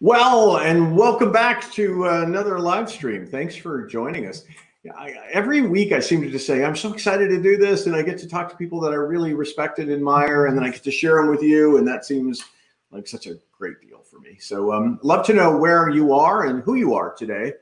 Well, and welcome back to another live stream. Thanks for joining us. Every week I seem to just say, I'm so excited to do this, and I get to talk to people that I really respect and admire, and then I get to share them with you, and that seems like such a great deal for me. So love to know where you are and who you are today.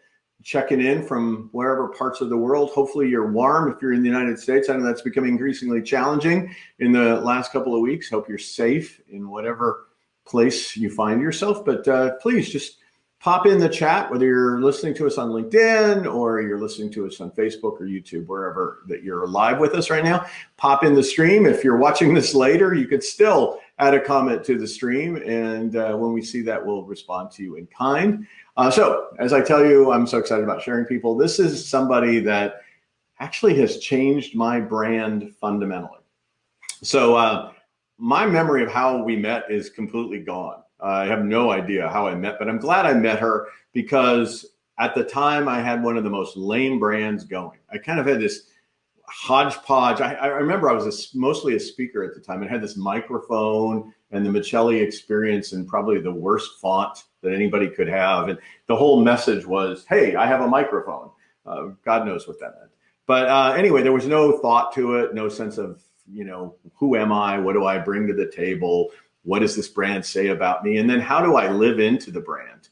Checking in from wherever parts of the world. Hopefully you're warm if you're in the United States. I know that's becoming increasingly challenging in the last couple of weeks. Hope you're safe in whatever place you find yourself, but please just pop in the chat, whether you're listening to us on LinkedIn or you're listening to us on Facebook or YouTube, wherever that you're live with us right now. Pop in the stream. If you're watching this later, you could still add a comment to the stream, and when we see that, we'll respond to you in kind. So as I tell you, I'm so excited about sharing people. This is somebody that actually has changed my brand fundamentally. So my memory of how we met is completely gone. I have no idea how I met, but I'm glad I met her because at the time I had one of the most lame brands going. I kind of had this hodgepodge. I remember I was mostly a speaker at the time. I had this microphone and the Michelli experience and probably the worst font that anybody could have. And the whole message was, hey, I have a microphone. God knows what that meant. But anyway, there was no thought to it, no sense of, who am I? What do I bring to the table? What does this brand say about me? And then how do I live into the brand?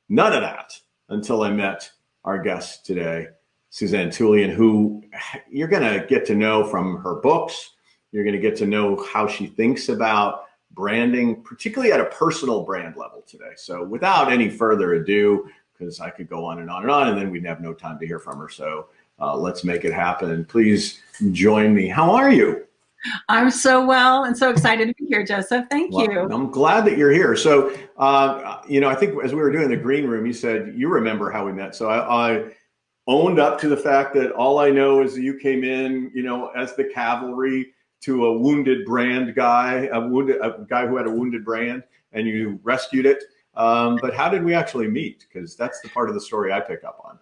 None of that until I met our guest today, Suzanne Tulien, who you're going to get to know from her books. You're going to get to know how she thinks about branding, particularly at a personal brand level today. So without any further ado, because I could go on and on and on, and then we'd have no time to hear from her. So let's make it happen. And please join me. How are you? I'm so well and so excited to be here, Joseph. Thank you. I'm glad that you're here. So, I think as we were doing the green room, you said you remember how we met. So I owned up to the fact that all I know is that you came in, as the cavalry to a wounded brand guy, a guy who had a wounded brand, and you rescued it. But how did we actually meet? Because that's the part of the story I pick up on.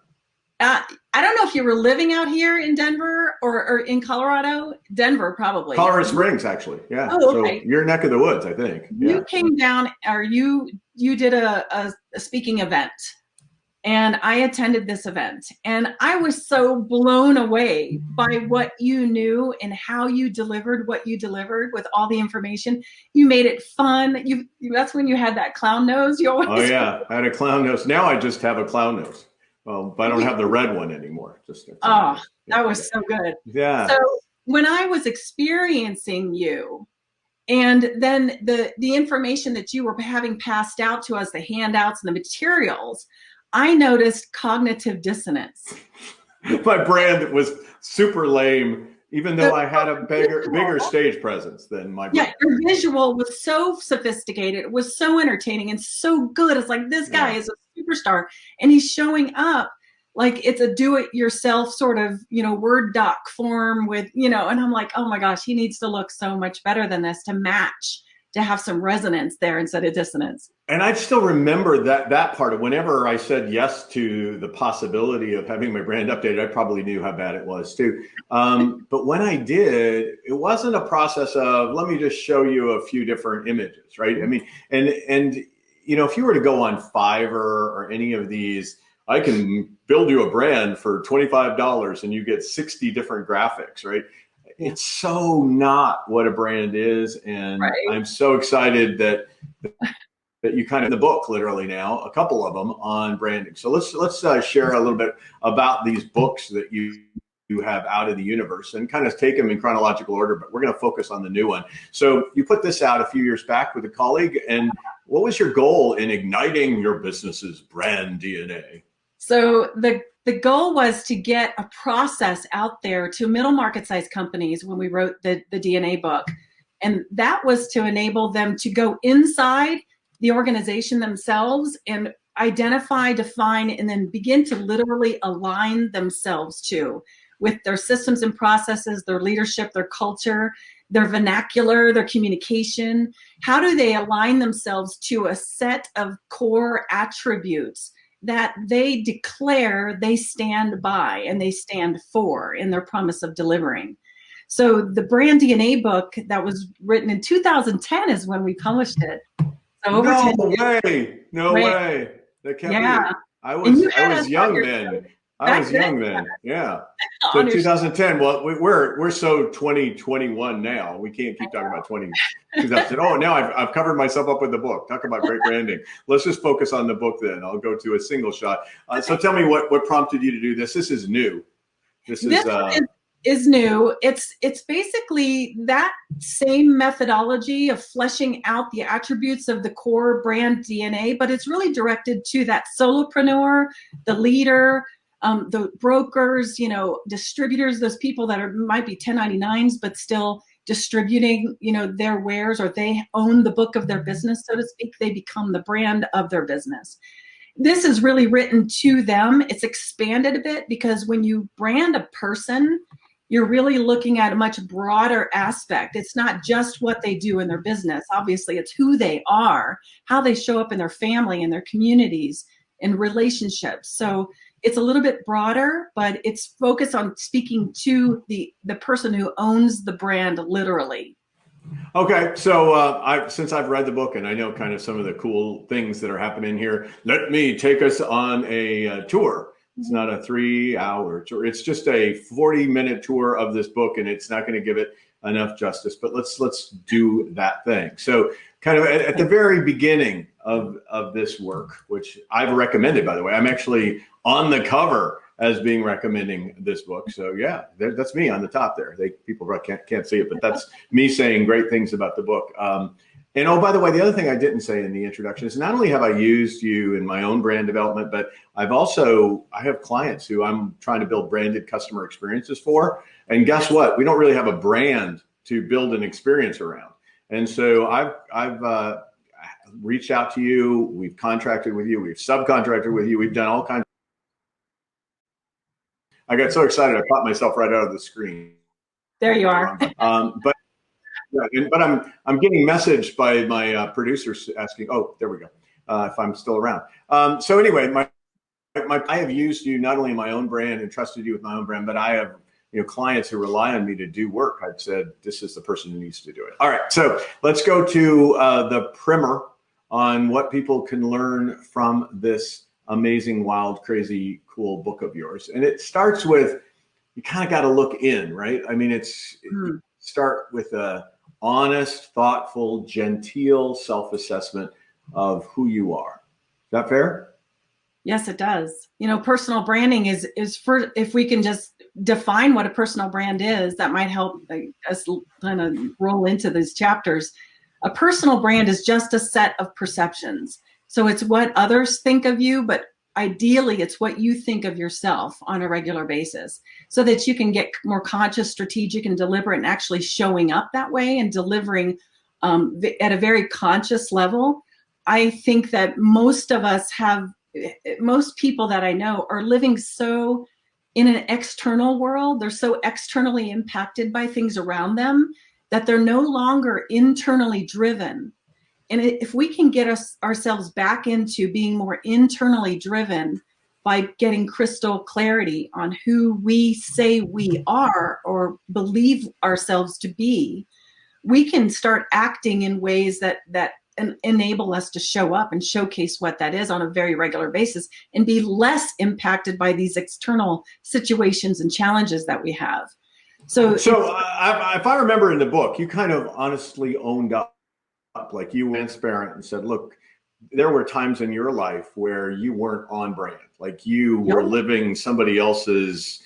I don't know if you were living out here in Denver or in Colorado. Denver, probably. Colorado Springs, actually. Yeah. Oh, okay. So your neck of the woods, I think. You came down, or you did a speaking event, and I attended this event, and I was so blown away by what you knew and how you delivered what you delivered with all the information. You made it fun. That's when you had that clown nose. You always. Oh yeah, I had a clown nose. Now I just have a clown nose. Well, but I don't have the red one anymore. That was so good. Yeah. So when I was experiencing you, and then the information that you were having passed out to us, the handouts and the materials, I noticed cognitive dissonance. My brand was super lame, even though I had a bigger stage presence than my brand. Yeah, your visual was so sophisticated. It was so entertaining and so good. It's like, this guy is a superstar, and he's showing up like it's a do-it-yourself sort of, Word doc form with, and I'm like, oh my gosh, he needs to look so much better than this to match, to have some resonance there instead of dissonance. And I still remember that part of whenever I said yes to the possibility of having my brand updated, I probably knew how bad it was too. But when I did, it wasn't a process of, let me just show you a few different images, right? I mean, and if you were to go on Fiverr or any of these, I can build you a brand for $25 and you get 60 different graphics, right? It's so not what a brand is. And right. I'm so excited that you kind of in the book, literally now, a couple of them on branding. So let's share a little bit about these books that you have out in the universe and kind of take them in chronological order, but we're going to focus on the new one. So you put this out a few years back with a colleague, and what was your goal in igniting your business's brand DNA? So the goal was to get a process out there to middle market size companies when we wrote the DNA book. And that was to enable them to go inside the organization themselves and identify, define, and then begin to literally align themselves with their systems and processes, their leadership, their culture, their vernacular, their communication. How do they align themselves to a set of core attributes that they declare they stand by and they stand for in their promise of delivering? So the Brand DNA book that was written in 2010 is when we published it. So over No 10 years. way. No Right. way. That can't Yeah. be. I And you I had was us on young your show then. I back was then young then. Yeah. So on your show. 2010. Well, we're so 2021 now. We can't keep talking about 2010. Oh, now I've covered myself up with the book. Talk about great branding. Let's just focus on the book then. I'll go to a single shot. So tell me what prompted you to do this. This is new. This is new. It's basically that same methodology of fleshing out the attributes of the core brand DNA, but it's really directed to that solopreneur, the leader, the brokers, distributors, those people that might be 1099s, but still distributing, their wares, or they own the book of their business, so to speak. They become the brand of their business. This is really written to them. It's expanded a bit because when you brand a person, you're really looking at a much broader aspect. It's not just what they do in their business. Obviously, it's who they are, how they show up in their family, in their communities, in relationships. So it's a little bit broader, but it's focused on speaking to the person who owns the brand literally. Okay, so since I've read the book and I know kind of some of the cool things that are happening here, let me take us on a tour. It's not a 3-hour tour. It's just a 40-minute tour of this book, and it's not going to give it enough justice. But let's do that thing. So, kind of at the very beginning of this work, which I've recommended, by the way, I'm actually on the cover as being recommending this book. So yeah, that's me on the top there. People can't see it, but that's me saying great things about the book. And oh, by the way, the other thing I didn't say in the introduction is not only have I used you in my own brand development, but I have clients who I'm trying to build branded customer experiences for. And guess what? We don't really have a brand to build an experience around. And so I've reached out to you. We've contracted with you. We've subcontracted with you. We've done all kinds. I got so excited I popped myself right out of the screen. There you are. But I'm getting messaged by my producers asking, oh, there we go, if I'm still around. So anyway, I have used you not only in my own brand and trusted you with my own brand, but I have clients who rely on me to do work. I've said, this is the person who needs to do it. All right, so let's go to the primer on what people can learn from this amazing, wild, crazy, cool book of yours. And it starts with, you kind of got to look in, right? I mean, start with a honest, thoughtful, genteel self-assessment of who you are. Is that fair? Yes, it does. Personal branding is for, if we can just define what a personal brand is, that might help us kind of roll into these chapters. A personal brand is just a set of perceptions. So it's what others think of you, but ideally it's what you think of yourself on a regular basis, so that you can get more conscious, strategic, and deliberate, and actually showing up that way and delivering at a very conscious level. I think that most people that I know are living so in an external world. They're so externally impacted by things around them that they're no longer internally driven. And if we can get ourselves back into being more internally driven by getting crystal clarity on who we say we are or believe ourselves to be, we can start acting in ways that enable us to show up and showcase what that is on a very regular basis, and be less impacted by these external situations and challenges that we have. So if I remember in the book, you kind of honestly owned up. Like, you were transparent and said, look, there were times in your life where you weren't on brand, like you were living somebody else's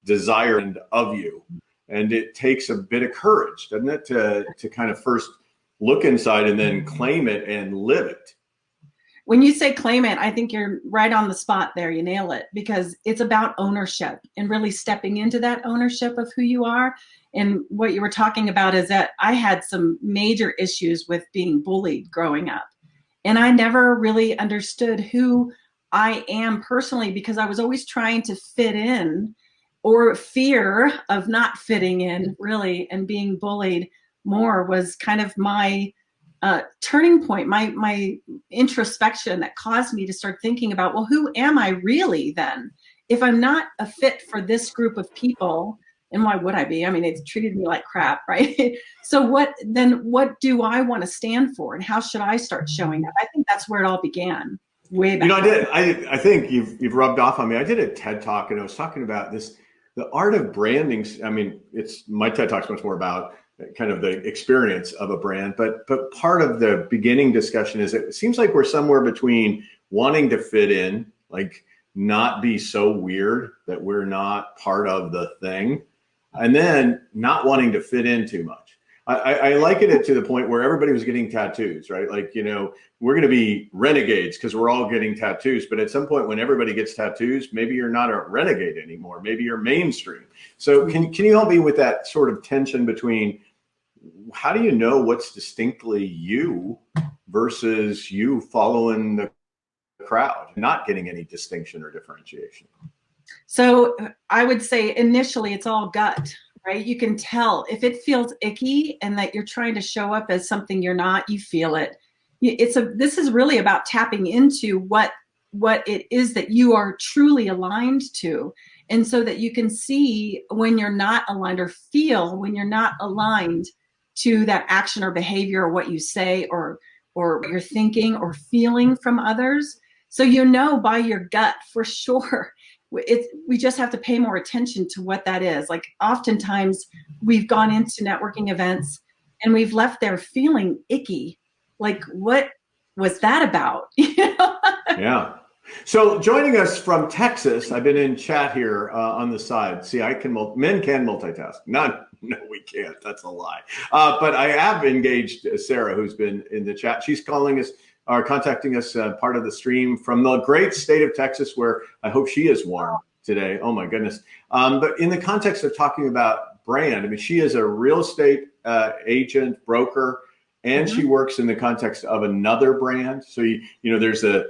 desire of you. And it takes a bit of courage, doesn't it, to kind of first look inside and then claim it and live it. When you say claim it, I think you're right on the spot there. You nail it, because it's about ownership and really stepping into that ownership of who you are. And what you were talking about is that I had some major issues with being bullied growing up. And I never really understood who I am personally, because I was always trying to fit in, or fear of not fitting in, really, and being bullied more was kind of my turning point, my introspection that caused me to start thinking about, well, who am I really then? If I'm not a fit for this group of people, And why would I be? I mean, it's treated me like crap, right? So what do I want to stand for, and how should I start showing up? I think that's where it all began, way back. I think you've rubbed off on me. I did a TED Talk, and I was talking about this, the art of branding. I mean, my TED Talk's much more about kind of the experience of a brand, but part of the beginning discussion is it seems like we're somewhere between wanting to fit in, like not be so weird that we're not part of the thing, and then not wanting to fit in too much. I liken it to the point where everybody was getting tattoos, right? Like, we're going to be renegades because we're all getting tattoos. But at some point when everybody gets tattoos, maybe you're not a renegade anymore. Maybe you're mainstream. So can you help me with that sort of tension between how do you know what's distinctly you versus you following the crowd, not getting any distinction or differentiation? So I would say initially it's all gut. Right? You can tell if it feels icky and that you're trying to show up as something you're not, you feel it. This is really about tapping into what it is that you are truly aligned to. And so that you can see when you're not aligned, or feel when you're not aligned to that action or behavior or what you say or what you're thinking or feeling from others. So by your gut for sure. We just have to pay more attention to what that is. Like oftentimes we've gone into networking events and we've left there feeling icky. Like, what was that about? Yeah. So joining us from Texas, I've been in chat here on the side. See, men can multitask. No, we can't. That's a lie. But I have engaged Sarah, who's been in the chat. She's calling us, are contacting us, part of the stream from the great state of Texas, where I hope she is warm today. Oh my goodness. But in the context of talking about brand, I mean, she is a real estate agent, broker, and she works in the context of another brand. So, there's a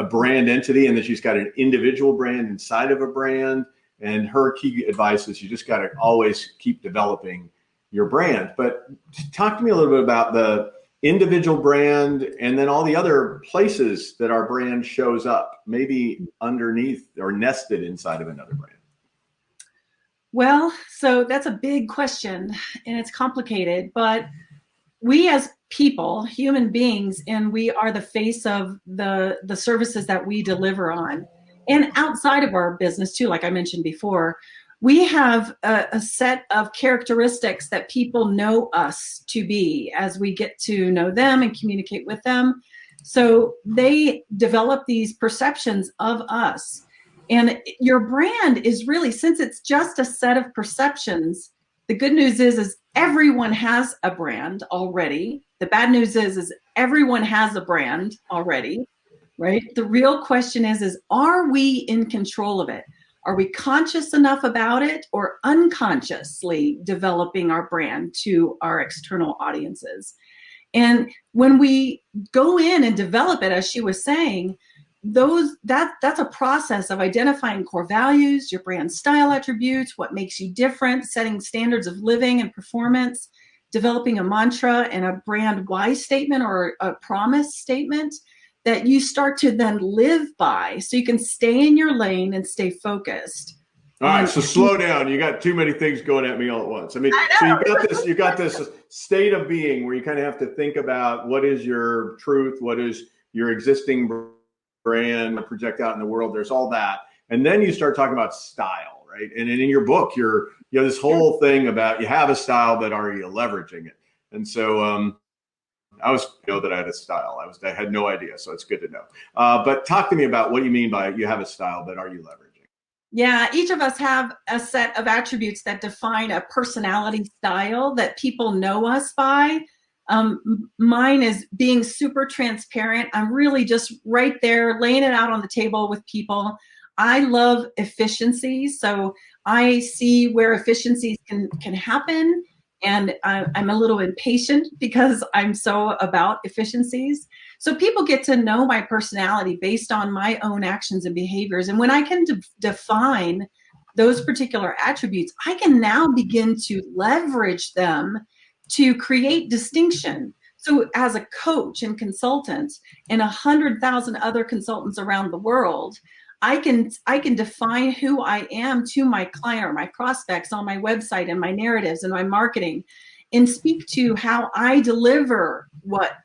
brand entity, and then she's got an individual brand inside of a brand. And her key advice is you just got to always keep developing your brand. But talk to me a little bit about the individual brand and then all the other places that our brand shows up, maybe underneath or nested inside of another brand. Well, so that's a big question and it's complicated, but we as people, human beings, and we are the face of the services that we deliver on. And outside of our business too, like I mentioned before, we have a set of characteristics that people know us to be as we get to know them and communicate with them. So they develop these perceptions of us. And your brand is really, since it's just a set of perceptions, the good news is everyone has a brand already. The bad news is everyone has a brand already, right? The real question is are we in control of it? Are we conscious enough about it, or unconsciously developing our brand to our external audiences? And when we go in and develop it, as she was saying, that's a process of identifying core values, your brand style attributes, what makes you different, setting standards of living and performance, developing a mantra and a brand why statement or a promise statement that you start to then live by, so you can stay in your lane and stay focused. All right, so slow down. You got too many things going at me all at once. I mean, so you got this state of being where you kind of have to think about what is your truth, what is your existing brand, project out in the world. There's all that, and then you start talking about style, right? And in your book, you have this whole thing about you have a style, but are you leveraging it? And so I was that I had a style. I had no idea, so it's good to know. But talk to me about what you mean by you have a style, but are you leveraging? Yeah, each of us have a set of attributes that define a personality style that people know us by. Mine is being super transparent. I'm really just right there, laying it out on the table with people. I love efficiency, so I see where efficiencies can happen. And I'm a little impatient because I'm so about efficiencies. So people get to know my personality based on my own actions and behaviors. And when I can define those particular attributes, I can now begin to leverage them to create distinction. So as a coach and consultant and 100,000 other consultants around the world, I can define who I am to my client or my prospects on my website and my narratives and my marketing, and speak to how I deliver what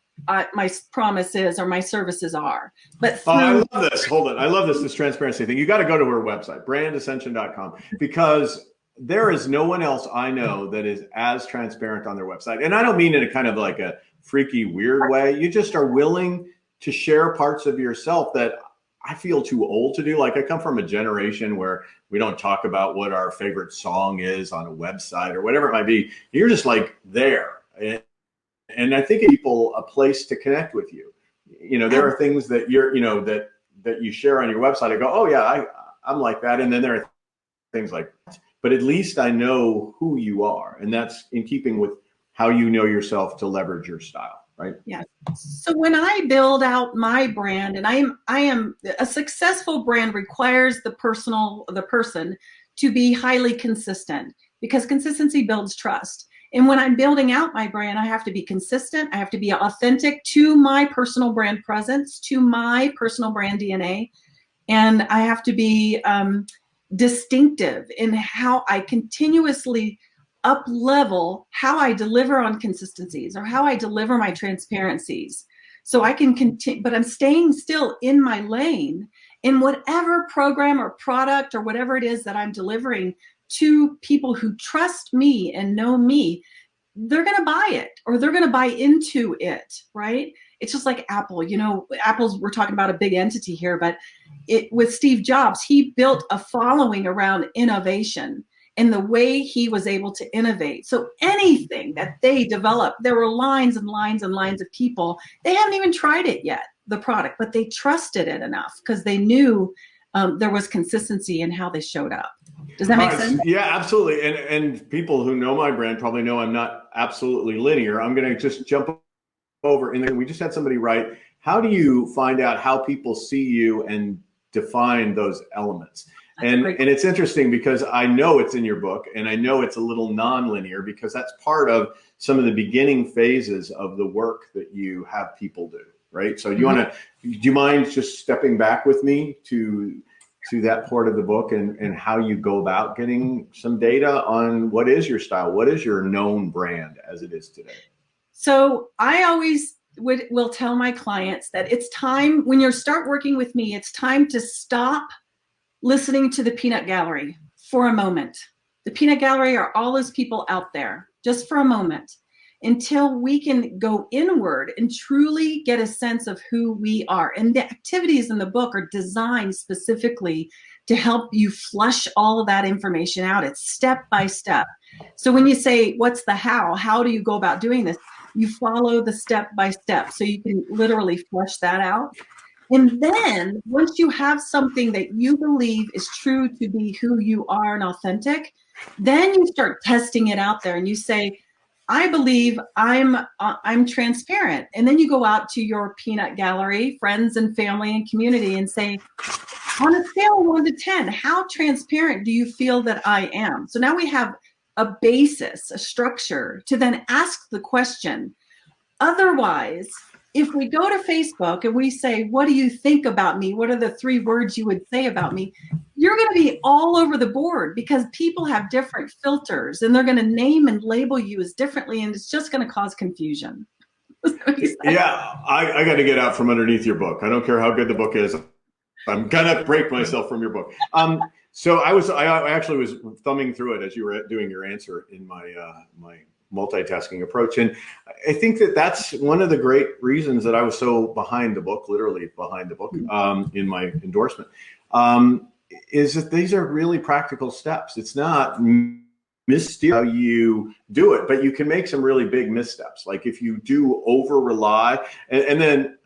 my promise is or my services are. But oh, I love this. Hold on. I love this transparency thing. You got to go to her website, brandascension.com, because there is no one else I know that is as transparent on their website. And I don't mean in a kind of like a freaky, weird way. You just are willing to share parts of yourself that I feel too old to do. Like, I come from a generation where we don't talk about what our favorite song is on a website or whatever it might be. You're just like there. And I think people a place to connect with you. You know, there are things that you're, you know, that you share on your website. I go, oh yeah, I'm like that. And then there are things like, but at least I know who you are. And that's in keeping with how you know yourself to leverage your style, right? Yeah. So when I build out my brand, and I am a successful brand requires the person to be highly consistent, because consistency builds trust. And when I'm building out my brand, I have to be consistent. I have to be authentic to my personal brand presence, to my personal brand DNA. And I have to be distinctive in how I continuously up level how I deliver on consistencies or how I deliver my transparencies. So I can continue, but I'm staying still in my lane in whatever program or product or whatever it is that I'm delivering to people who trust me and know me. They're going to buy it, or they're going to buy into it, right? It's just like Apple. You know, we're talking about a big entity here, but with Steve Jobs, he built a following around innovation and the way he was able to innovate. So anything that they developed, there were lines and lines and lines of people. They haven't even tried it yet, the product, but they trusted it enough because they knew there was consistency in how they showed up. Does that make sense? Yeah, absolutely. And people who know my brand probably know I'm not absolutely linear. I'm going to just jump over, and then we just had somebody write, how do you find out how people see you and define those elements? And it's interesting because I know it's in your book, and I know it's a little non-linear because that's part of some of the beginning phases of the work that you have people do, right? So do you mind just stepping back with me to that part of the book and how you go about getting some data on what is your style, what is your known brand as it is today? So I always will tell my clients that it's time, when you start working with me, it's time to stop listening to the peanut gallery for a moment. The peanut gallery are all those people out there, just for a moment, until we can go inward and truly get a sense of who we are. And the activities in the book are designed specifically to help you flush all of that information out. It's step by step. So when you say, what's the how do you go about doing this? You follow the step by step. So you can literally flush that out. And then once you have something that you believe is true to be who you are and authentic, then you start testing it out there and you say, I believe I'm transparent. And then you go out to your peanut gallery, friends and family and community, and say, on a scale of 1 to 10, how transparent do you feel that I am? So now we have a basis, a structure to then ask the question. Otherwise, if we go to Facebook and we say, what do you think about me? What are the 3 words you would say about me? You're going to be all over the board because people have different filters and they're going to name and label you as differently, and it's just going to cause confusion. Yeah, I got to get out from underneath your book. I don't care how good the book is. I'm going to break myself from your book. So I actually was thumbing through it as you were doing your answer in my multitasking approach. And I think that's one of the great reasons that I was so behind the book, literally behind the book, in my endorsement, is that these are really practical steps. It's not mysterious how you do it, but you can make some really big missteps. Like if you do over rely, and then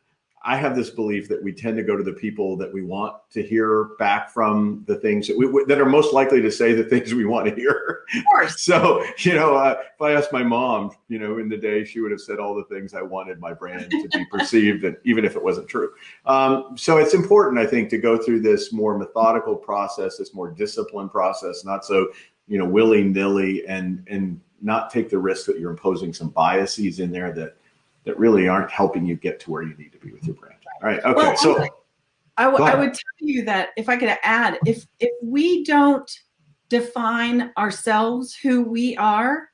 I have this belief that we tend to go to the people that we want to hear back from, the things that are most likely to say the things we want to hear. Of course. So, if I asked my mom, in the day, she would have said all the things I wanted my brand to be perceived, and even if it wasn't true. So it's important, I think, to go through this more methodical process, this more disciplined process, not so, willy-nilly, and not take the risk that you're imposing some biases in there that really aren't helping you get to where you need to be with your brand. All right. Okay. I would tell you that if I could add, if we don't define ourselves who we are,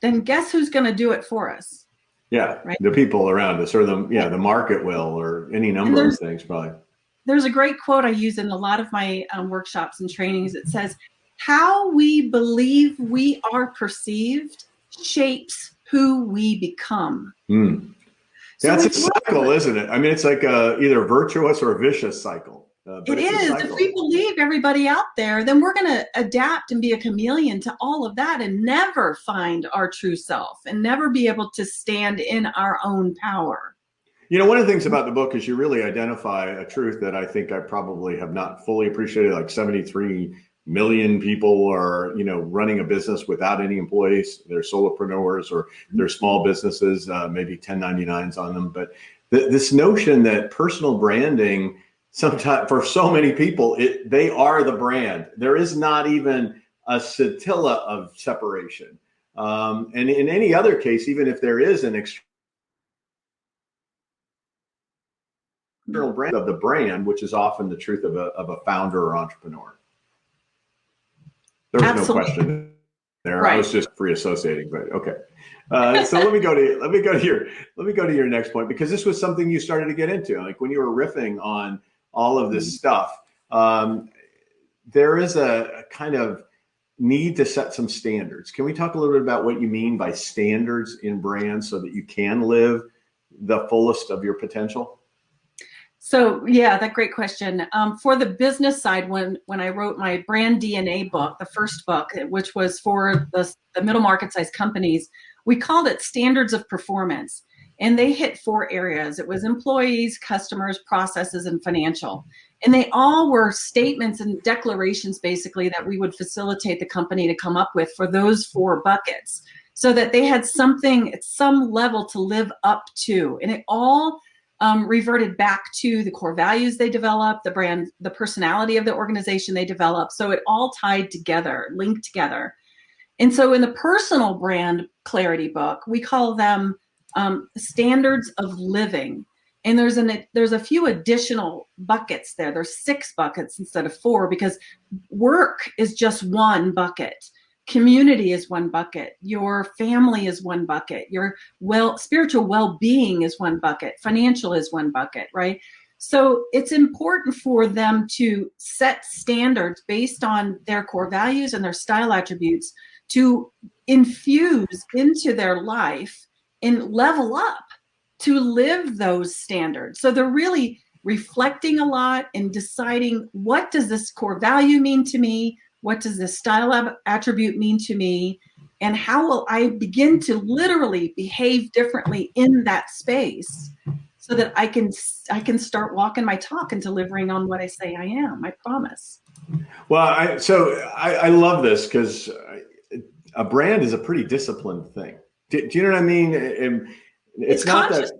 then guess who's going to do it for us? Yeah, right? the people around us, or the market will, or any number of things probably. There's a great quote I use in a lot of my workshops and trainings. It says, "How we believe we are perceived shapes who we become." Mm. So that's a cycle, isn't it? I mean, it's like either virtuous or vicious cycle. It is. If we believe everybody out there, then we're going to adapt and be a chameleon to all of that and never find our true self and never be able to stand in our own power. You know, one of the things about the book is you really identify a truth that I think I probably have not fully appreciated. Like 73 million people are, running a business without any employees. They're solopreneurs or they're small businesses, maybe 1099s on them. But this notion that personal branding, sometimes for so many people, they are the brand. There is not even a scintilla of separation. And in any other case, even if there is an external brand of the brand, which is often the truth of a founder or entrepreneur. There was Absolutely. No question there. Right. I was just free associating, but okay. So let me go to your next point, because this was something you started to get into. Like when you were riffing on all of this stuff, there is a kind of need to set some standards. Can we talk a little bit about what you mean by standards in brands so that you can live the fullest of your potential? So yeah, that great question. For the business side, when I wrote my brand DNA book, the first book, which was for the middle market size companies, we called it Standards of Performance. And they hit 4 areas. It was employees, customers, processes, and financial. And they all were statements and declarations, basically, that we would facilitate the company to come up with for those 4 buckets, so that they had something at some level to live up to. And it all reverted back to the core values they developed, the brand, the personality of the organization they developed. So it all tied together, linked together. And so in the personal brand clarity book, we call them standards of living. And there's a few additional buckets there. There's 6 buckets instead of 4, because work is just one bucket. Community is one bucket. Your family is one bucket. Your spiritual well-being is one bucket. Financial is one bucket, right? So it's important for them to set standards based on their core values and their style attributes to infuse into their life and level up to live those standards. So they're really reflecting a lot and deciding, what does this core value mean to me? What does this style attribute mean to me? And how will I begin to literally behave differently in that space so that I can start walking my talk and delivering on what I say I am, I promise. Well, I love this, because a brand is a pretty disciplined thing. Do you know what I mean? It's not conscious.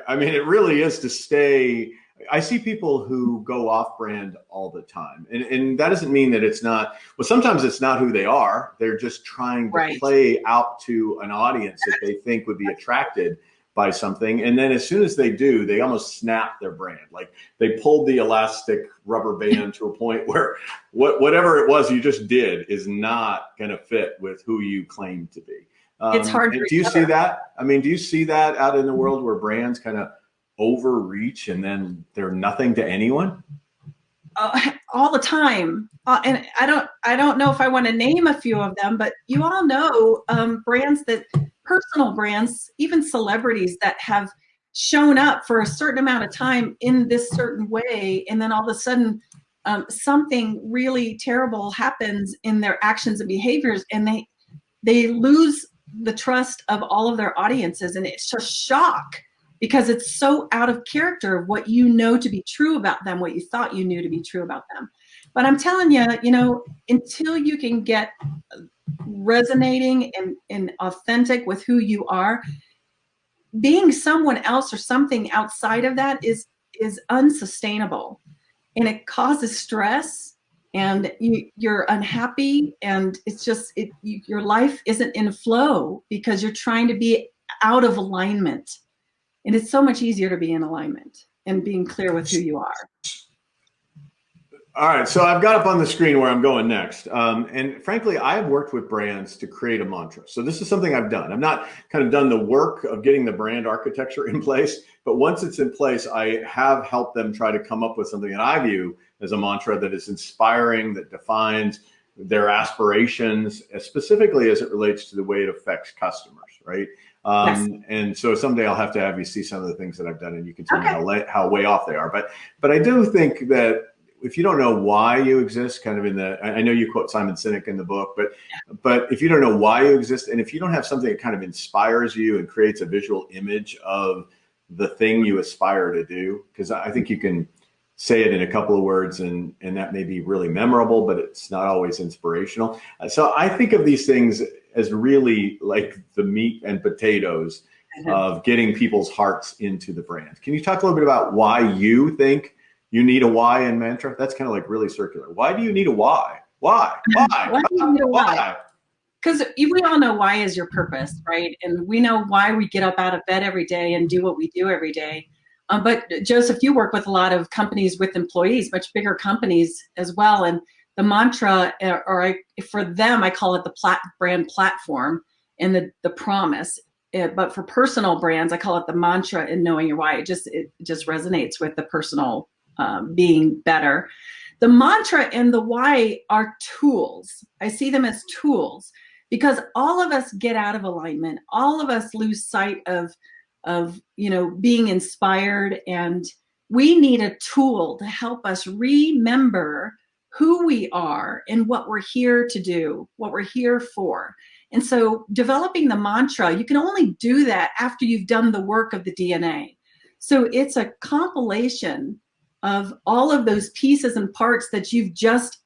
I mean, it really is to stay. I see people who go off brand all the time. And that doesn't mean that it's not, well, sometimes it's not who they are. They're just trying to play out to an audience that they think would be attracted by something. And then as soon as they do, they almost snap their brand. Like they pulled the elastic rubber band to a point where whatever it was you just did is not going to fit with who you claim to be. It's hard. Do you see that? I mean, do you see that out in the world where brands kind of overreach and then they're nothing to anyone? All the time. And I don't know if I want to name a few of them, but you all know brands that, personal brands, even celebrities that have shown up for a certain amount of time in this certain way, and then all of a sudden something really terrible happens in their actions and behaviors, and they lose the trust of all of their audiences, and it's just shock, because it's so out of character of what you know to be true about them, what you thought you knew to be true about them. But I'm telling you, until you can get resonating and authentic with who you are, being someone else or something outside of that is unsustainable, and it causes stress, and you're unhappy, and it's just your life isn't in flow because you're trying to be out of alignment. And it's so much easier to be in alignment and being clear with who you are. All right, so I've got up on the screen where I'm going next. And frankly, I've worked with brands to create a mantra. So this is something I've done. I've not kind of done the work of getting the brand architecture in place, but once it's in place, I have helped them try to come up with something that I view as a mantra that is inspiring, that defines their aspirations, specifically as it relates to the way it affects customers, right? Yes. And so someday I'll have to have you see some of the things that I've done, and you can tell me Okay. how way off they are. But I do think that if you don't know why you exist, kind of I know you quote Simon Sinek in the book, but if you don't know why you exist, and if you don't have something that kind of inspires you and creates a visual image of the thing you aspire to do, because I think you can say it in a couple of words and that may be really memorable, but it's not always inspirational. So I think of these things as really like the meat and potatoes of getting people's hearts into the brand. Can you talk a little bit about why you think you need a why in mantra? That's kind of like really circular. Why do you need a why? Why? Why? Why do you need a why? Why? Because we all know why is your purpose, right? And we know why we get up out of bed every day and do what we do every day. But Joseph, you work with a lot of companies with employees, much bigger companies as well. And the mantra, for them, I call it the brand platform and the promise. But for personal brands, I call it the mantra and knowing your why. It just resonates with the personal being better. The mantra and the why are tools. I see them as tools because all of us get out of alignment. All of us lose sight of being inspired, and we need a tool to help us remember who we are and what we're here to do, what we're here for. And so developing the mantra, you can only do that after you've done the work of the DNA. So it's a compilation of all of those pieces and parts that you've just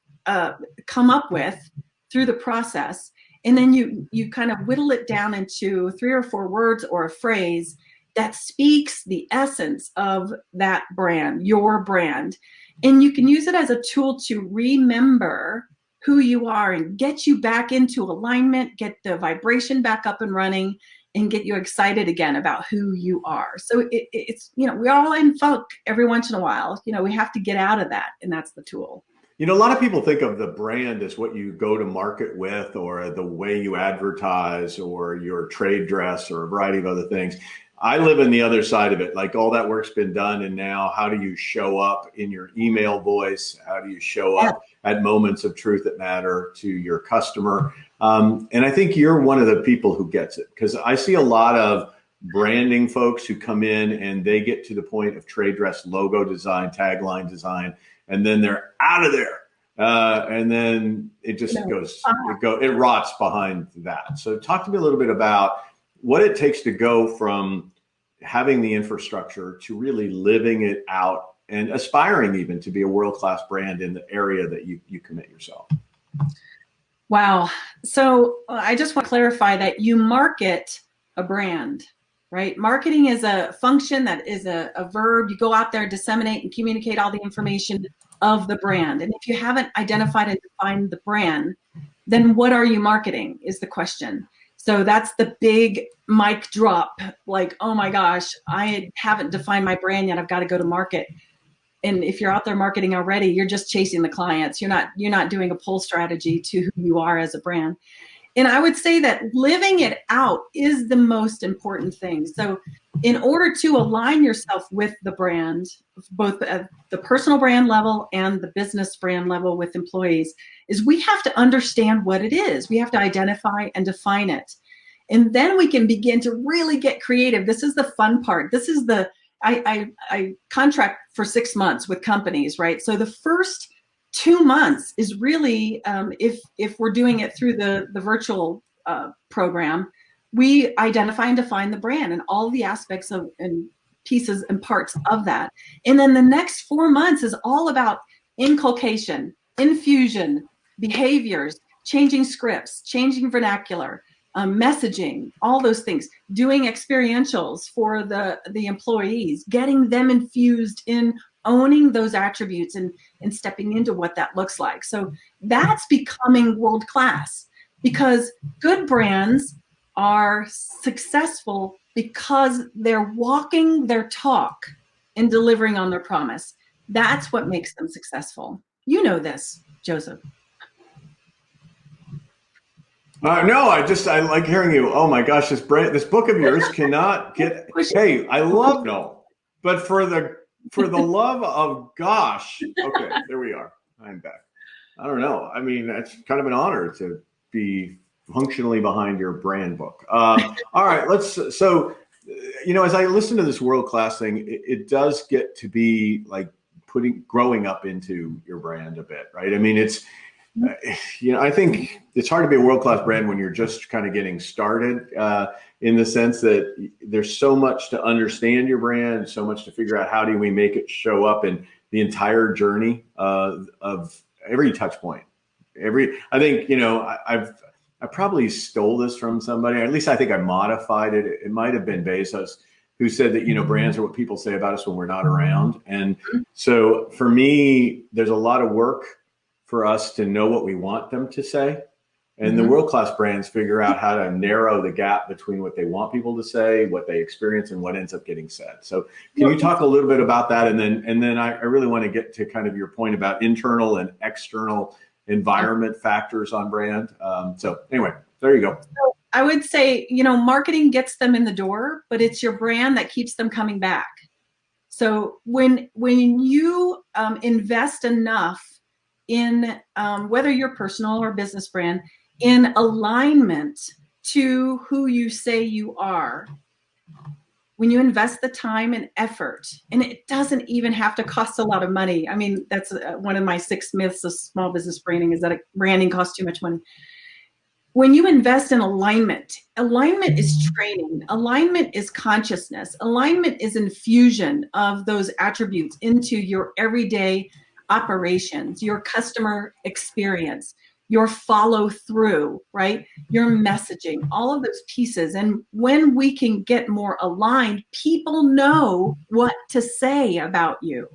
come up with through the process. And then you kind of whittle it down into 3 or 4 words or a phrase that speaks the essence of that brand, your brand. And you can use it as a tool to remember who you are and get you back into alignment, get the vibration back up and running, and get you excited again about who you are. So it's, we're all in funk every once in a while. We have to get out of that, and that's the tool. A lot of people think of the brand as what you go to market with, or the way you advertise, or your trade dress, or a variety of other things. I live in the other side of it. Like, all that work's been done, and now how do you show up in your email voice? How do you show up at moments of truth that matter to your customer? And I think you're one of the people who gets it, because I see a lot of branding folks who come in and they get to the point of trade dress logo design, tagline design, and then they're out of there. And then it just it rots behind that. So talk to me a little bit about what it takes to go from having the infrastructure to really living it out and aspiring even to be a world-class brand in the area that you commit yourself. Wow. So I just want to clarify that you market a brand, right? Marketing is a function, that is a verb. You go out there, disseminate and communicate all the information of the brand. And if you haven't identified and defined the brand, then what are you marketing is the question. So that's the big mic drop, like, oh my gosh, I haven't defined my brand yet. I've got to go to market. And if you're out there marketing already, you're just chasing the clients. You're not doing a pull strategy to who you are as a brand. And I would say that living it out is the most important thing. So in order to align yourself with the brand, both at the personal brand level and the business brand level with employees, is we have to understand what it is. We have to identify and define it. And then we can begin to really get creative. This is the fun part. This is I contract for 6 months with companies, right? So the first 2 months is really, if we're doing it through the virtual program, we identify and define the brand and all the aspects of and pieces and parts of that. And then the next 4 months is all about inculcation, infusion, behaviors, changing scripts, changing vernacular, messaging, all those things, doing experientials for the employees, getting them infused in owning those attributes and stepping into what that looks like. So that's becoming world class, because good brands are successful because they're walking their talk and delivering on their promise. That's what makes them successful. You know this, Joseph. No, I like hearing you. Oh my gosh, this book of yours cannot get. Hey, I love no, but for the love of gosh. Okay, there we are. I'm back. I don't know. I mean, it's kind of an honor to be functionally behind your brand book. All right, so, as I listen to this world-class thing, it does get to be like growing up into your brand a bit, right? I mean, it's, I think it's hard to be a world-class brand when you're just kind of getting started, in the sense that there's so much to understand your brand, so much to figure out how do we make it show up in the entire journey of every touch point. I think, I probably stole this from somebody, or at least I think I modified it. It might have been Bezos, who said that, brands are what people say about us when we're not around. And so for me, there's a lot of work for us to know what we want them to say. And the world-class brands figure out how to narrow the gap between what they want people to say, what they experience, and what ends up getting said. So can you talk a little bit about that? And then I really want to get to kind of your point about internal and external environment factors on brand. So anyway, there you go. So I would say, marketing gets them in the door, but it's your brand that keeps them coming back. So when you invest enough in whether you're personal or business brand, in alignment to who you say you are, when you invest the time and effort, and it doesn't even have to cost a lot of money. I mean, that's one of my 6 myths of small business branding, is that branding costs too much money. When you invest in alignment is training, alignment is consciousness, alignment is infusion of those attributes into your everyday operations, your customer experience, your follow through, right? Your messaging, all of those pieces. And when we can get more aligned, people know what to say about you.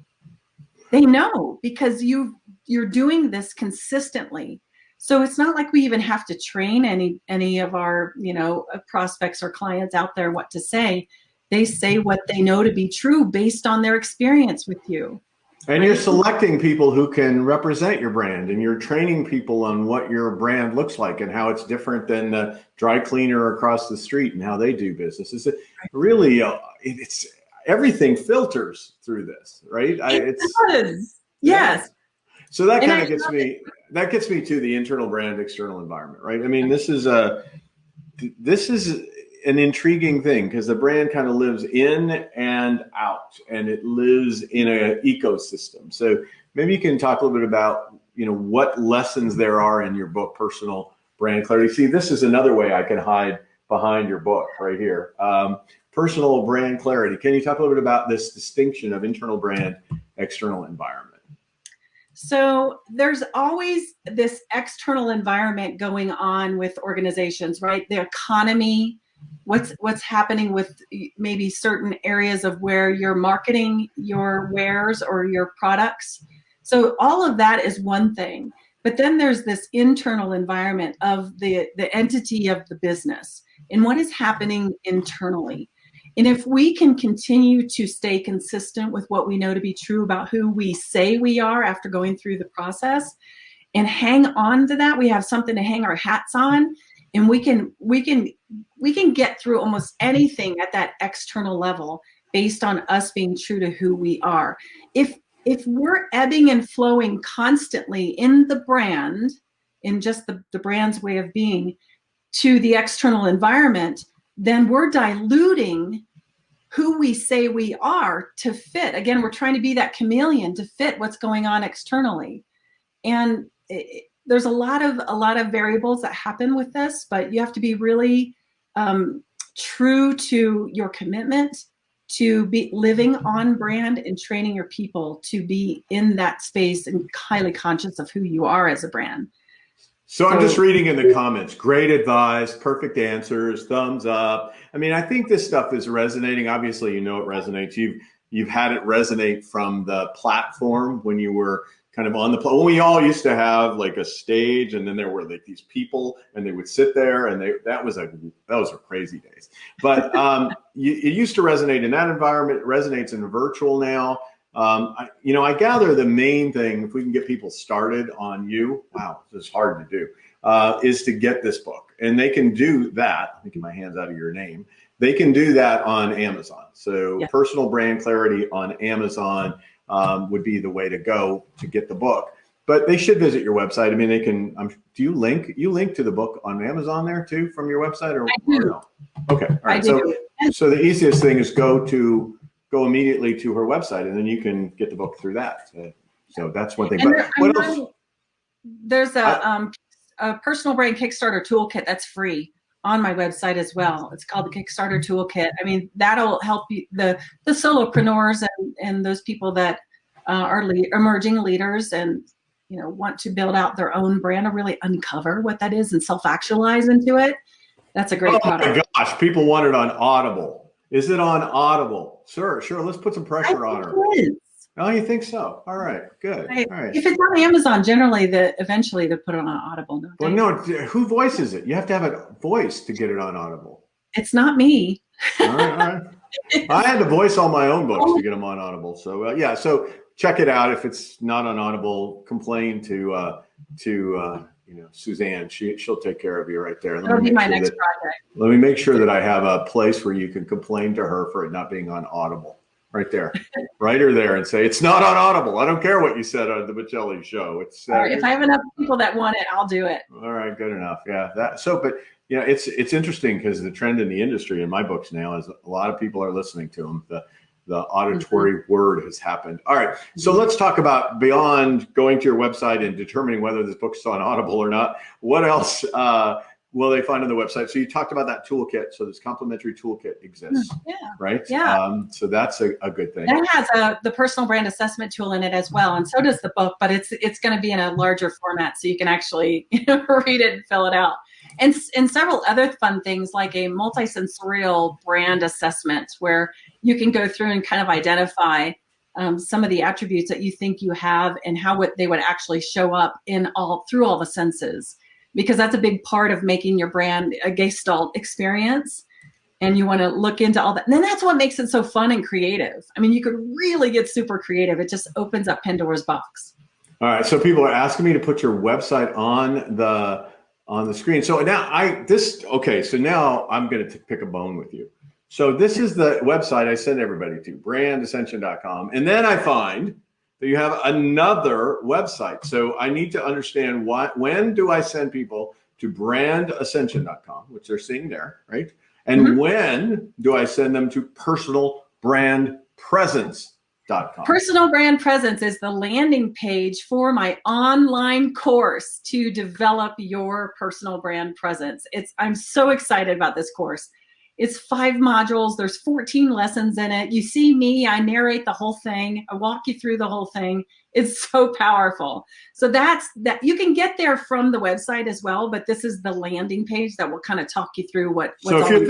They know because you're doing this consistently. So it's not like we even have to train any of our, prospects or clients out there what to say. They say what they know to be true based on their experience with you. And you're selecting people who can represent your brand, and you're training people on what your brand looks like and how it's different than the dry cleaner across the street and how they do business. It's really, it's everything filters through this, right? It does. Yes. So that kind of gets me to the internal brand, external environment, right? I mean, this is an intriguing thing because the brand kind of lives in and out, and it lives in an ecosystem. So maybe you can talk a little bit about, what lessons there are in your book, Personal Brand Clarity. See, this is another way I can hide behind your book right here. Personal Brand Clarity. Can you talk a little bit about this distinction of internal brand, external environment? So there's always this external environment going on with organizations, right? The economy, what's happening with maybe certain areas of where you're marketing your wares or your products. So all of that is one thing. But then there's this internal environment of the entity of the business and what is happening internally. And if we can continue to stay consistent with what we know to be true about who we say we are after going through the process and hang on to that, we have something to hang our hats on, and we can get through almost anything at that external level based on us being true to who we are. If we're ebbing and flowing constantly in the brand, in just the brand's way of being, to the external environment, then we're diluting who we say we are to fit. Again, we're trying to be that chameleon to fit what's going on externally. And there's a lot of variables that happen with this, but you have to be really true to your commitment to be living on brand and training your people to be in that space and highly conscious of who you are as a brand. So I'm just reading in the comments, great advice, perfect answers, thumbs up. I mean, I think this stuff is resonating. Obviously, it resonates. You've had it resonate from the platform when you were kind of on the when we all used to have like a stage, and then there were like these people, and they would sit there, and those were crazy days. But it used to resonate in that environment. It resonates in virtual now. I gather the main thing, if we can get people started on you, wow, this is hard to do, is to get this book. And they can do that. Let me get my hands out of your name. They can do that on Amazon. So Personal Brand Clarity on Amazon would be the way to go to get the book. But they should visit your website. I mean, they can. Do you link to the book on Amazon there too from your website, or no? Okay, all right. So the easiest thing is go immediately to her website, and then you can get the book through that. So that's one thing. But what else? There's a personal brand Kickstarter toolkit that's free on my website as well. It's called the Kickstarter Toolkit. I mean, that'll help you, the solopreneurs and those people that are emerging leaders and want to build out their own brand, or really uncover what that is and self-actualize into it. That's a great product. Oh my gosh, people want it on Audible. Is it on Audible? Sure. Let's put some pressure on her. Oh, you think so? All right, good. All right. If it's on Amazon, generally eventually they put it on Audible. Well, no, who voices it? You have to have a voice to get it on Audible. It's not me. All right. I had to voice all my own books to get them on Audible. So so check it out. If it's not on Audible, complain to Suzanne. She'll take care of you right there. That'll be my next project. Let me make sure that I have a place where you can complain to her for it not being on Audible. Right there, write her there and say, it's not on Audible. I don't care what you said on the Michelli show. It's all right, if I have enough people that want it, I'll do it. All right, good enough. Yeah, but it's interesting because the trend in the industry in my books now is a lot of people are listening to them. The auditory word has happened. All right, so let's talk about beyond going to your website and determining whether this book's on Audible or not. What else will they find on the website? So you talked about that toolkit. So this complimentary toolkit exists, right? Yeah. So that's a good thing. That has the personal brand assessment tool in it as well, and so does the book. But it's going to be in a larger format, so you can actually read it and fill it out. And several other fun things like a multisensorial brand assessment, where you can go through and kind of identify some of the attributes that you think you have and how they would actually show up through all the senses. Because that's a big part of making your brand a Gestalt experience. And you want to look into all that. And then that's what makes it so fun and creative. I mean, you could really get super creative. It just opens up Pandora's box. All right. So people are asking me to put your website on the screen. So now so now I'm going to pick a bone with you. So this is the website I send everybody to, brandascension.com. And then I find that you have another website. So I need to understand when do I send people to brandascension.com, which they're seeing there, right? And when do I send them to personalbrandpresence.com? Personal Brand Presence is the landing page for my online course to develop your personal brand presence. I'm so excited about this course. It's 5 modules. There's 14 lessons in it. You see me, I narrate the whole thing. I walk you through the whole thing. It's so powerful. So that you can get there from the website as well, but this is the landing page that will kind of talk you through what's so if you're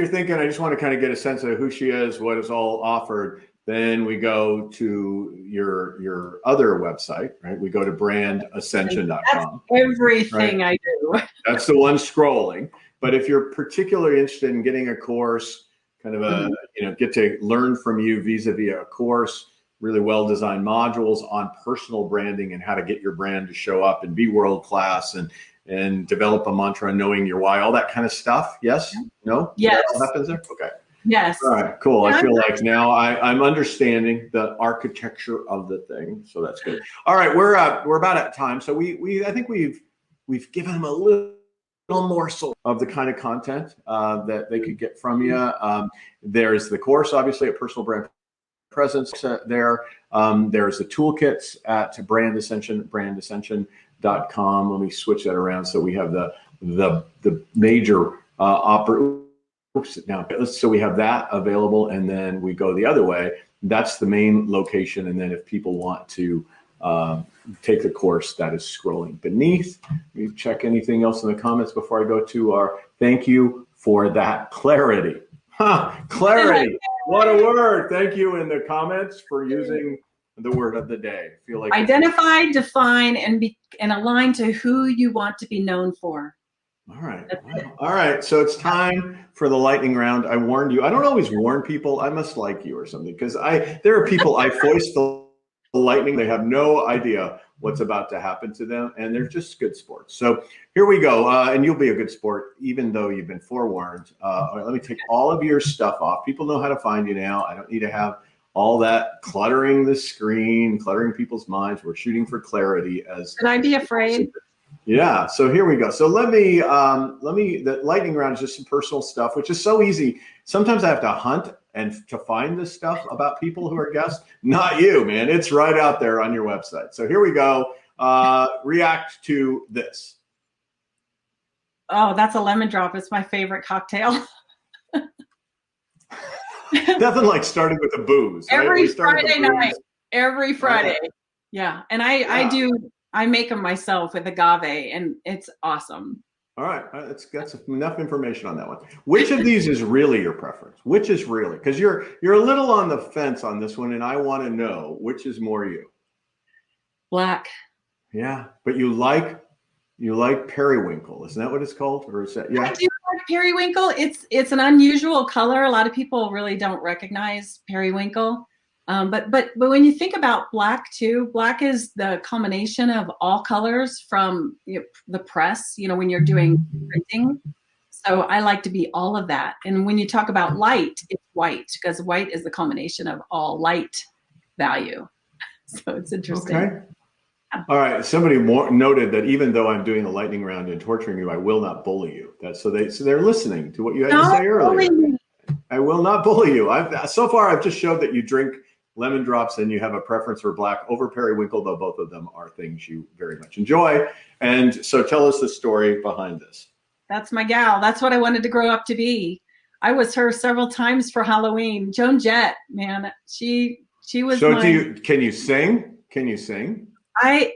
thinking, I just want to kind of get a sense of who she is, what is all offered, then we go to your other website, right? We go to brandascension.com. That's everything, right? I do. That's the one scrolling. But if you're particularly interested in getting a course, kind of get to learn from you vis-a-vis a course, really well-designed modules on personal branding and how to get your brand to show up and be world-class and develop a mantra, knowing your why, all that kind of stuff. Yes? No? Yes. That all happens there? Okay. Yes. All right, cool. I feel like now I'm understanding the architecture of the thing. So that's good. All right, we're about at time. So I think we've given them a little morsel of the kind of content that they could get from you. There's the course, obviously, at Personal Brand Presence there. There's the toolkits at brandascension.com. Let me switch that around so we have the major so we have that available, and then we go the other way. That's the main location, and then if people want to take the course, that is scrolling beneath. We check anything else in the comments before I go to our thank you for that clarity. Clarity. What a word. Thank you in the comments for using the word of the day. I feel like identify, define, and align to who you want to be known for. All right. Wow. All right. So it's time for the lightning round. I warned you. I don't always warn people. I must like you or something, because there are people I foist the lightning. They have no idea what's about to happen to them, and they're just good sports. So here we go. And you'll be a good sport, even though you've been forewarned. All right, let me take all of your stuff off. People know how to find you now. I don't need to have all that cluttering the screen, cluttering people's minds. We're shooting for clarity. Should I be afraid? Yeah, so here we go. So the lightning round is just some personal stuff, which is so easy. Sometimes I have to hunt and to find this stuff about people who are guests. Not you, man. It's right out there on your website. So here we go. React to this. Oh, that's a lemon drop. It's my favorite cocktail. Nothing like starting with a booze. Every Friday night. Every Friday. Yeah. And I make them myself with agave, and it's awesome. All right, that's enough information on that one. Which of these is really your preference? Which is really, because you're a little on the fence on this one, and I want to know which is more you. Black. Yeah, but you like periwinkle, isn't that what it's called? Or is that, yeah? I do like periwinkle. It's an unusual color. A lot of people really don't recognize periwinkle. But when you think about black too, black is the culmination of all colors from the press, when you're doing printing. So I like to be all of that. And when you talk about light, it's white, because white is the culmination of all light value. So it's interesting. Okay. All right. Somebody noted that even though I'm doing the lightning round and torturing you, I will not bully you. So they're listening to what you had to say earlier. I will not bully you. So far I've just showed that you drink lemon drops and you have a preference for black over periwinkle, though both of them are things you very much enjoy. And so tell us the story behind this. That's my gal. That's what I wanted to grow up to be. I was her several times for Halloween. Joan Jett, man, she was. So can you sing? Can you sing? I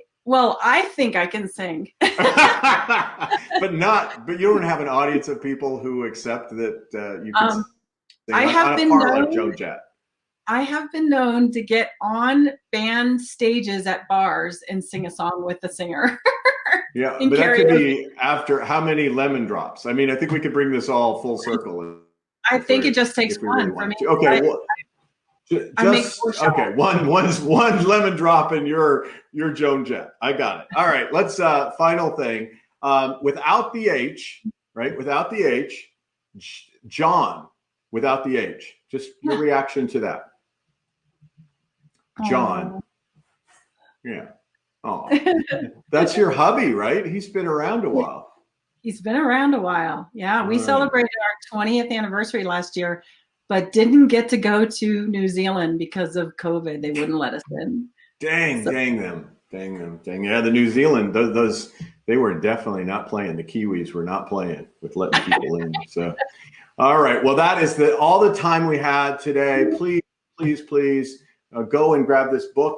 think I can sing. but you don't have an audience of people who accept that you can sing like Joan Jett. I have been known to get on band stages at bars and sing a song with the singer. Yeah, but that could be after how many lemon drops? I mean, I think we could bring this all full circle. I think it just takes one for me. Okay, one lemon drop and you're Joan Jett. I got it. All right, let's final thing. Without the H, right? Without the H, John. Without the H. Just your reaction to that. John. Yeah. Oh, that's your hubby, right? He's been around a while. He's been around a while. Yeah. We celebrated our 20th anniversary last year, but didn't get to go to New Zealand because of COVID. They wouldn't let us in. Dang them. Yeah, the New Zealand, those they were definitely not playing. The Kiwis were not playing with letting people in. So, all right. Well, that is all the time we had today. Please. Go and grab this book,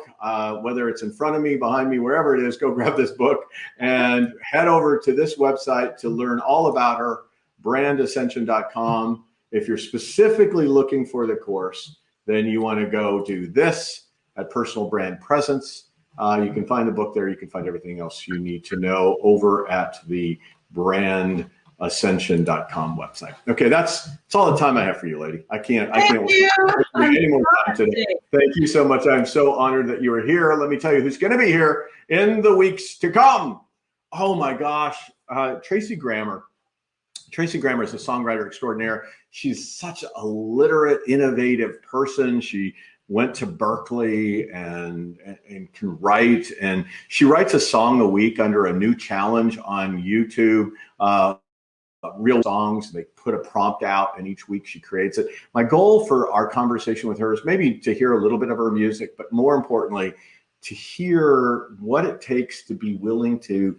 whether it's in front of me, behind me, wherever it is, go grab this book and head over to this website to learn all about her, brandascension.com. If you're specifically looking for the course, then you want to go do this at Personal Brand Presence. You can find the book there. You can find everything else you need to know over at the brandascension.com website. Okay, that's all the time I have for you, lady. I can't wait any more time today. Thank you so much. I'm so honored that you were here. Let me tell you who's going to be here in the weeks to come. Oh my gosh, Tracy Grammer. Tracy Grammer is a songwriter extraordinaire. She's such a literate, innovative person. She went to Berkeley and can write. And she writes a song a week under a new challenge on YouTube. Real songs. They put a prompt out, and each week she creates it. My goal for our conversation with her is maybe to hear a little bit of her music, but more importantly, to hear what it takes to be willing to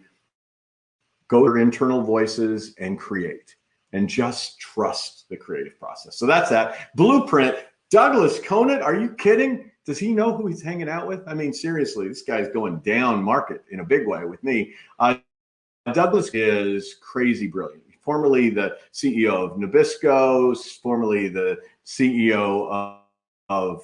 go to her internal voices and create, and just trust the creative process. So that's that. Blueprint. Douglas Conant, are you kidding? Does he know who he's hanging out with? I mean, seriously, this guy's going down market in a big way with me. Douglas is crazy brilliant. Formerly the CEO of Nabisco, formerly the CEO of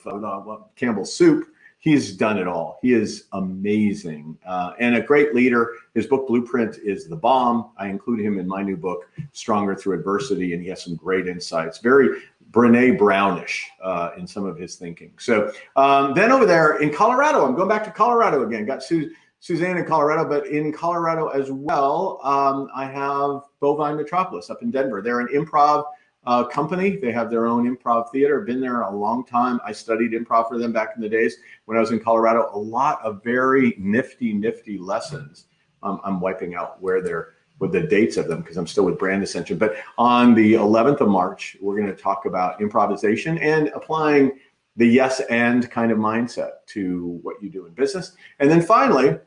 Campbell's Soup. he's done it all. He is amazing and a great leader. His book Blueprint is the bomb. I include him in my new book, Stronger Through Adversity, and he has some great insights. Very Brene Brownish in some of his thinking. So then over there in Colorado, I'm going back to Colorado again. Got Suzanne in Colorado, but in Colorado as well, I have Bovine Metropolis up in Denver. They're an improv company. They have their own improv theater. Been there a long time. I studied improv for them back in the days when I was in Colorado. A lot of very nifty lessons. I'm wiping out where they're with the dates of them because I'm still with Brand Ascension. But on the 11th of March, we're going to talk about improvisation and applying the yes and kind of mindset to what you do in business. And then finally,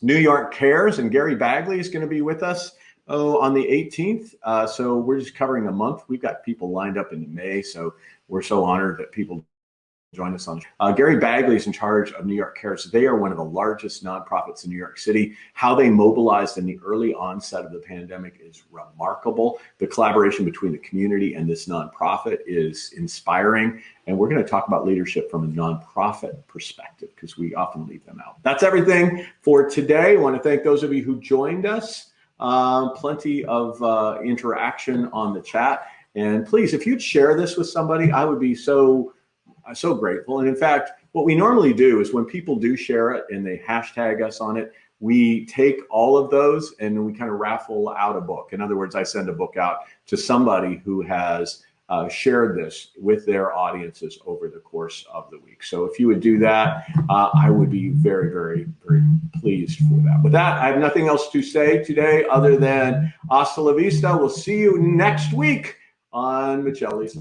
New York Cares, and Gary Bagley is going to be with us on the 18th. So we're just covering a month. We've got people lined up into May. So we're so honored that people join us on. Gary Bagley is in charge of New York Cares. They are one of the largest nonprofits in New York City. How they mobilized in the early onset of the pandemic is remarkable. The collaboration between the community and this nonprofit is inspiring. And we're going to talk about leadership from a nonprofit perspective because we often leave them out. That's everything for today. I want to thank those of you who joined us. Plenty of interaction on the chat. And please, if you'd share this with somebody, I would be so grateful. And in fact, what we normally do is when people do share it and they hashtag us on it, we take all of those and we kind of raffle out a book. In other words, I send a book out to somebody who has shared this with their audiences over the course of the week. So if you would do that, I would be very pleased for that. With that, I have nothing else to say today other than hasta la vista. We'll see you next week on Michelli's